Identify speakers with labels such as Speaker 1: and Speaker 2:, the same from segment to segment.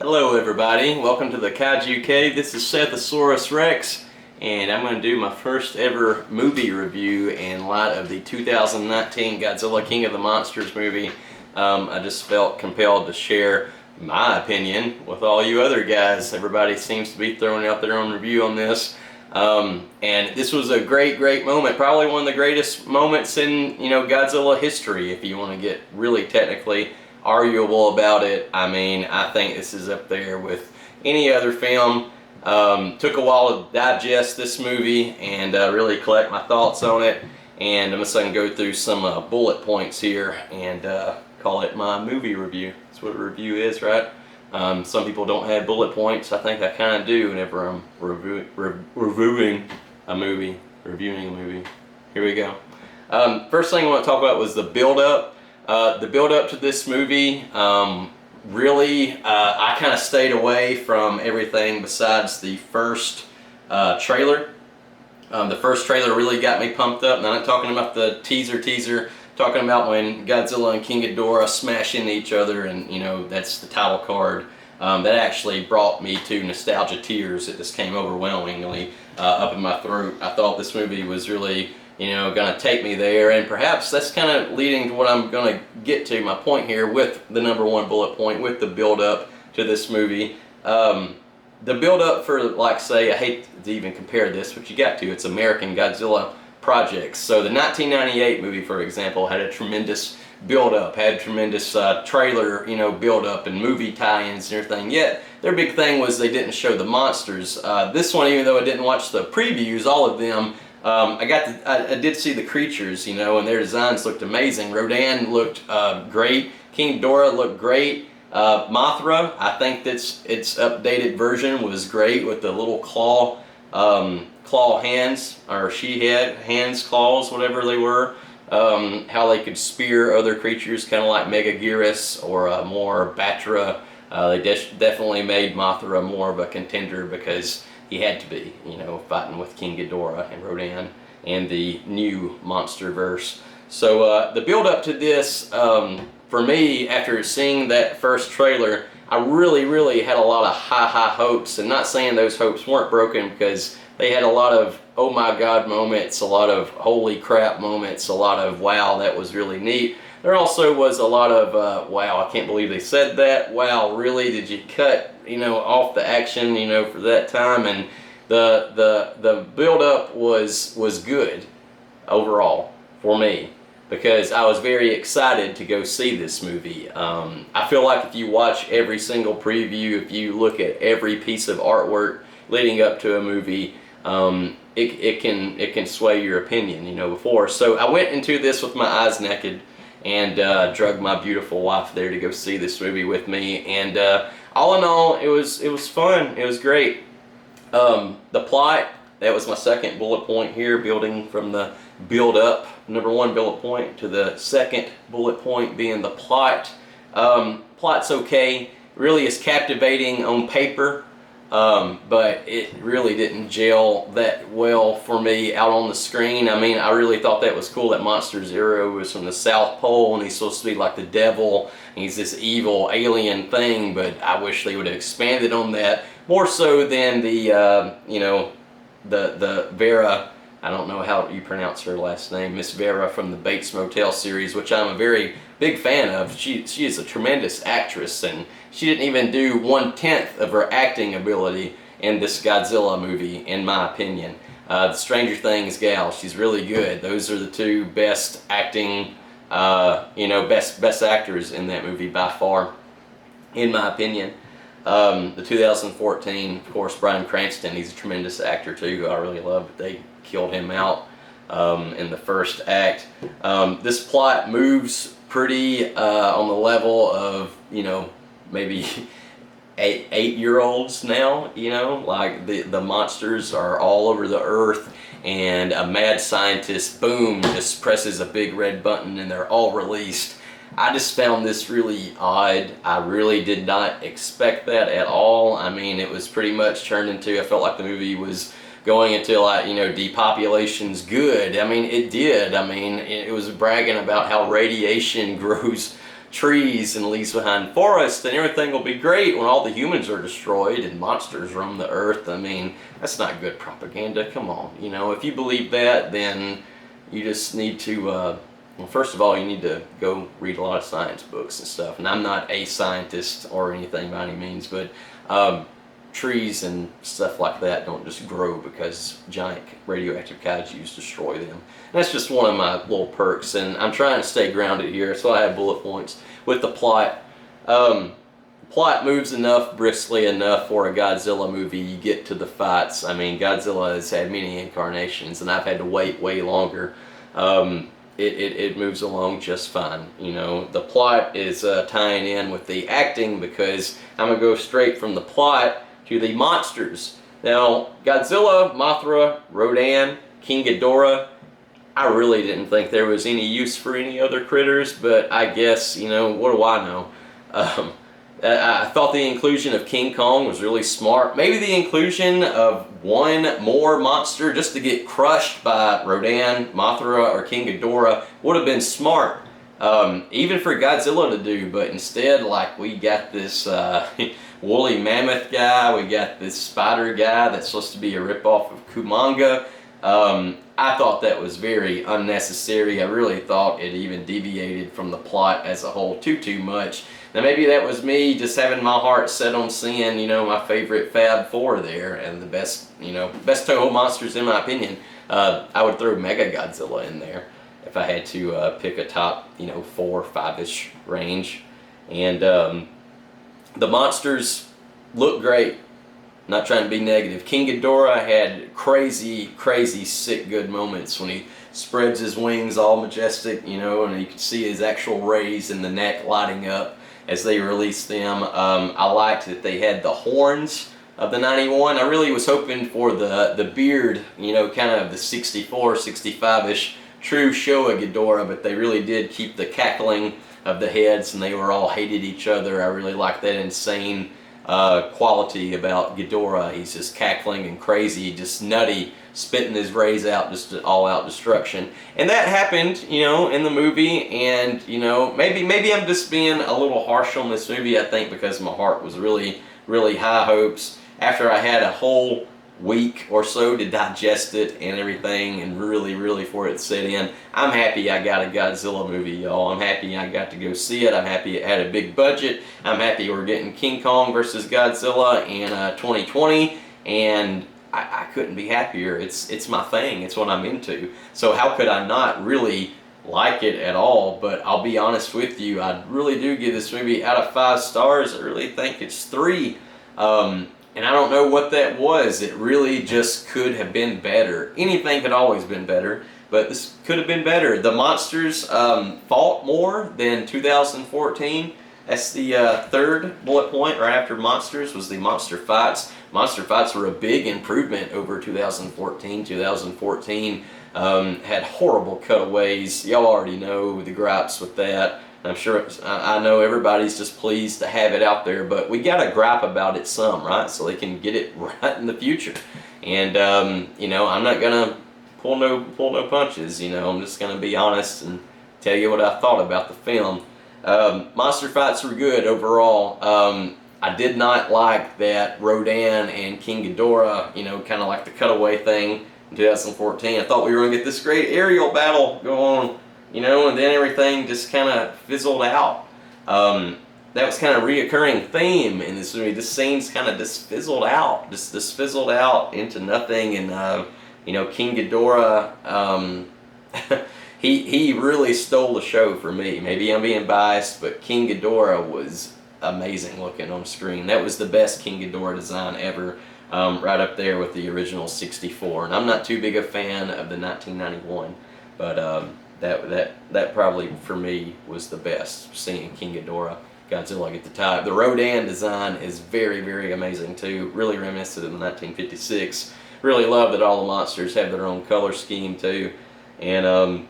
Speaker 1: Hello everybody, welcome to the Kaiju Cave. This is Sethasaurus Rexx, and I'm going to do my first ever movie review in light of the 2019 Godzilla King of the Monsters movie. I just felt compelled to share my opinion with all you other guys. Everybody seems to be throwing out their own review on this. And this was a great moment, probably one of the greatest moments in Godzilla history, if you want to get really technically arguable about it. I mean, I think this is up there with any other film. Took a while to digest this movie and really collect my thoughts on it, and I'm just going to go through some bullet points here and call it my movie review. That's what a review is, right? Some people don't have bullet points. I think I kind of do whenever I'm reviewing a movie. Here we go. First thing I want to talk about was the build-up. The build-up to this movie, really, I kind of stayed away from everything besides the first trailer. The first trailer really got me pumped up. Now, I'm not talking about the teaser, talking about when Godzilla and King Ghidorah smash into each other, and that's the title card. That actually brought me to nostalgia tears. It just came overwhelmingly up in my throat. I thought this movie was really going to take me there, and perhaps that's kind of leading to what I'm going to get to, my point here with the number one bullet point, with the build-up to this movie. The build-up for, like, say, I hate to even compare this, but you got to, it's American Godzilla projects. So the 1998 movie, for example, had a tremendous build-up, had tremendous trailer, build-up and movie tie-ins and everything, yet their big thing was they didn't show the monsters. This one, even though I didn't watch the previews, all of them, I did see the creatures, and their designs looked amazing. Rodan looked great. King Ghidorah looked great. Mothra, I think its updated version was great with the little claw hands, or she had hands, claws, whatever they were. How they could spear other creatures, kind of like Megaguirus or more Batra. They definitely made Mothra more of a contender because he had to be, fighting with King Ghidorah and Rodan and the new MonsterVerse. So the build up to this, for me, after seeing that first trailer, I really had a lot of high hopes, and not saying those hopes weren't broken, because they had a lot of oh my god moments, a lot of holy crap moments, a lot of wow, that was really neat. There also was a lot of wow, I can't believe they said that, wow, really, did you cut off the action for that time? And the build up was good overall for me, because I was very excited to go see this movie. I feel like if you watch every single preview, if you look at every piece of artwork leading up to a movie, it can sway your opinion before. So I went into this with my eyes naked, and drug my beautiful wife there to go see this movie with me, and all in all, it was fun. It was great. The plot, that was my second bullet point here, building from the build up, number one bullet point, to the second bullet point being the plot. Plot's okay, really is captivating on paper, but it really didn't gel that well for me out on the screen. I mean, I really thought that was cool that Monster Zero was from the South Pole, and he's supposed to be like the devil, and he's this evil alien thing, but I wish they would have expanded on that more so than the the Vera, I don't know how you pronounce her last name, Miss Vera from the Bates Motel series, which I'm a very big fan of. She is a tremendous actress, and she didn't even do 1/10 of her acting ability in this Godzilla movie, in my opinion. The Stranger Things gal, she's really good. Those are the two best acting, best actors in that movie by far, in my opinion. The 2014, of course, Bryan Cranston, he's a tremendous actor too, who I really love, but they killed him out in the first act. This plot moves pretty on the level of, maybe eight-year-olds now, like the monsters are all over the earth, and a mad scientist, boom, just presses a big red button and they're all released. I just found this really odd. I really did not expect that at all. I mean, it was pretty much turned into, I felt like the movie was going into, like, depopulation's good. I mean, it did. I mean, it was bragging about how radiation grows trees and leaves behind forests, and everything will be great when all the humans are destroyed and monsters roam the earth. I mean, that's not good propaganda. Come on, you know, if you believe that, then you just need to, well, first of all, you need to go read a lot of science books and stuff. And I'm not a scientist or anything by any means, but trees and stuff like that don't just grow because giant radioactive kaijus destroy them. And that's just one of my little perks, and I'm trying to stay grounded here, so I have bullet points with the plot. Plot moves enough, briskly enough for a Godzilla movie. You get to the fights. I mean, Godzilla has had many incarnations, and I've had to wait way longer. It moves along just fine. You know, the plot is tying in with the acting, because I'm going to go straight from the plot to the monsters. Now, Godzilla, Mothra, Rodan, King Ghidorah, I really didn't think there was any use for any other critters, but I guess, you know, what do I know? I thought the inclusion of King Kong was really smart. Maybe the inclusion of one more monster just to get crushed by Rodan, Mothra, or King Ghidorah would have been smart, even for Godzilla to do, but instead, like, we got this woolly mammoth guy, we got this spider guy that's supposed to be a ripoff of Kumanga. I thought that was very unnecessary. I really thought it even deviated from the plot as a whole too much. Now maybe that was me just having my heart set on seeing, you know, my favorite Fab Four there, and the best, you know, best Toho monsters in my opinion. I would throw Mega Godzilla in there if I had to pick a top, you know, 4 or 5-ish range. And the monsters look great. Not trying to be negative. King Ghidorah had crazy sick good moments when he spreads his wings all majestic, you know, and you could see his actual rays in the neck lighting up as they released them. I liked that they had the horns of the 91. I really was hoping for the beard, you know, kind of the 64, 65-ish true Showa Ghidorah, but they really did keep the cackling of the heads, and they were all hated each other. I really liked that insane quality about Ghidorah. He's just cackling and crazy, just nutty, spitting his rays out, just all-out destruction. And that happened, you know, in the movie. And you know, maybe I'm just being a little harsh on this movie. I think because my heart was really high hopes after I had a whole week or so to digest it and everything, and really for it to set in. I'm happy I got a Godzilla movie, y'all. I'm happy I got to go see it. I'm happy it had a big budget. I'm happy we're getting King Kong versus Godzilla in 2020, and I couldn't be happier. It's my thing. It's what I'm into. So how could I not really like it at all? But I'll be honest with you, I really do give this movie out of 5 stars. I really think it's 3. And I don't know what that was. It really just could have been better. Anything could always been better, but this could have been better. The monsters fought more than 2014. That's the 3rd bullet point right after monsters was the monster fights. Monster fights were a big improvement over 2014. 2014 had horrible cutaways. Y'all already know the gripes with that. I'm sure, I know everybody's just pleased to have it out there, but we got to gripe about it some, right? So they can get it right in the future. And, you know, I'm not going to pull no punches, you know. I'm just going to be honest and tell you what I thought about the film. Monster fights were good overall. I did not like that Rodan and King Ghidorah, you know, kind of like the cutaway thing in 2014. I thought we were going to get this great aerial battle go on, you know, and then everything just kind of fizzled out. That was kind of a reoccurring theme in this movie. This scene's kind of just fizzled out, just fizzled out into nothing. And you know, King Ghidorah, he really stole the show for me. Maybe I'm being biased, but King Ghidorah was amazing looking on screen. That was the best King Ghidorah design ever, right up there with the original 64. And I'm not too big a fan of the 1991, but that probably for me was the best, seeing King Ghidorah, Godzilla get the top. The Rodan design is very amazing too, really reminiscent of the 1956. Really love that all the monsters have their own color scheme too. And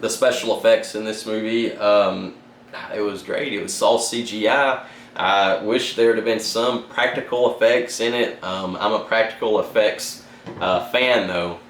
Speaker 1: the special effects in this movie, it was great. It was all CGI. I wish there would have been some practical effects in it. I'm a practical effects fan though.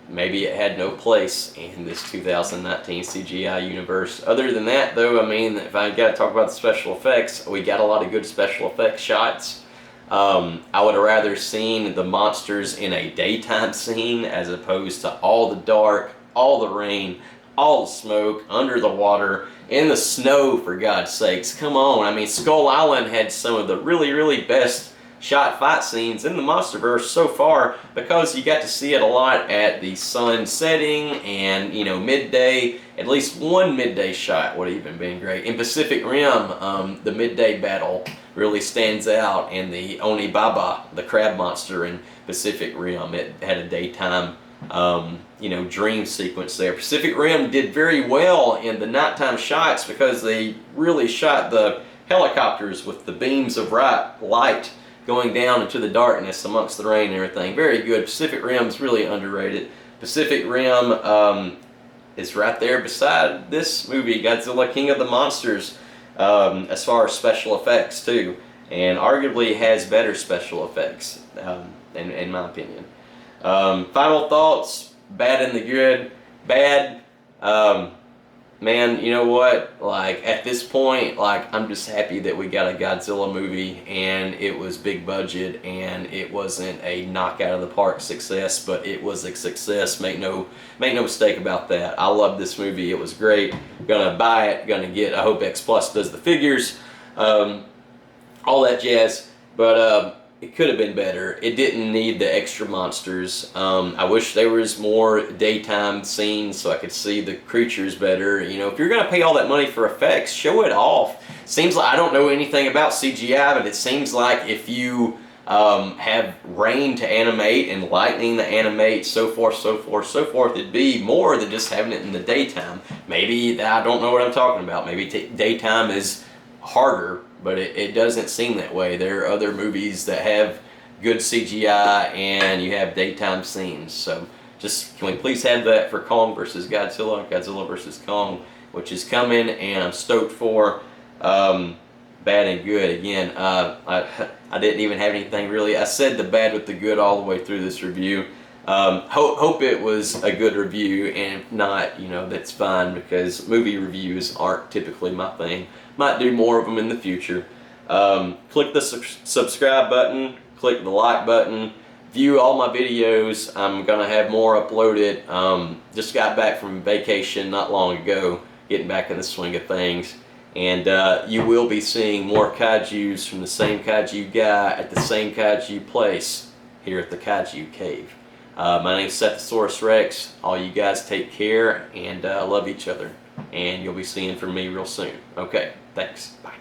Speaker 1: maybe it had no place in this 2019 CGI universe. Other than that, though, I mean, if I got to talk about the special effects, we got a lot of good special effects shots. I would have rather seen the monsters in a daytime scene as opposed to all the dark, all the rain, all the smoke, under the water, in the snow, for God's sakes. Come on. I mean, Skull Island had some of the really, really best shot fight scenes in the Monsterverse so far, because you got to see it a lot at the sun setting and, you know, midday. At least one midday shot would have even been great. In Pacific Rim, the midday battle really stands out, and the Oni Baba, the crab monster in Pacific Rim, it had a daytime you know, dream sequence there. Pacific Rim did very well in the nighttime shots because they really shot the helicopters with the beams of light going down into the darkness amongst the rain and everything. Very good. Pacific Rim's really underrated. Pacific Rim is right there beside this movie, Godzilla King of the Monsters, as far as special effects too, and arguably has better special effects, in my opinion. Final thoughts, bad and the good. Bad, man, you know what, like, at this point, like, I'm just happy that we got a Godzilla movie, and it was big budget, and it wasn't a knock out of the park success, but it was a success. Make no mistake about that. I love this movie. It was great. Gonna buy it, gonna get, I hope X Plus does the figures, all that jazz, but it could have been better. It didn't need the extra monsters. I wish there was more daytime scenes so I could see the creatures better. You know, if you're gonna pay all that money for effects, show it off. Seems like, I don't know anything about CGI, but it seems like if you have rain to animate and lightning to animate, so forth, it'd be more than just having it in the daytime. Maybe, I don't know what I'm talking about. Maybe daytime is harder, but it doesn't seem that way. There are other movies that have good CGI and you have daytime scenes. So just, can we please have that for Kong versus Godzilla, Godzilla versus Kong, which is coming, and I'm stoked for. Bad and good. Again, I didn't even have anything really. I said the bad with the good all the way through this review. Hope it was a good review, and if not, you know, that's fine, because movie reviews aren't typically my thing. Might do more of them in the future. Click the subscribe button, click the like button, view all my videos. I'm gonna have more uploaded. Just got back from vacation not long ago, getting back in the swing of things. And you will be seeing more kaijus from the same kaiju guy at the same kaiju place here at the Kaiju Cave. My name is Sethasaurus Rexx. All you guys take care and love each other. And you'll be seeing from me real soon. Okay, thanks. Bye.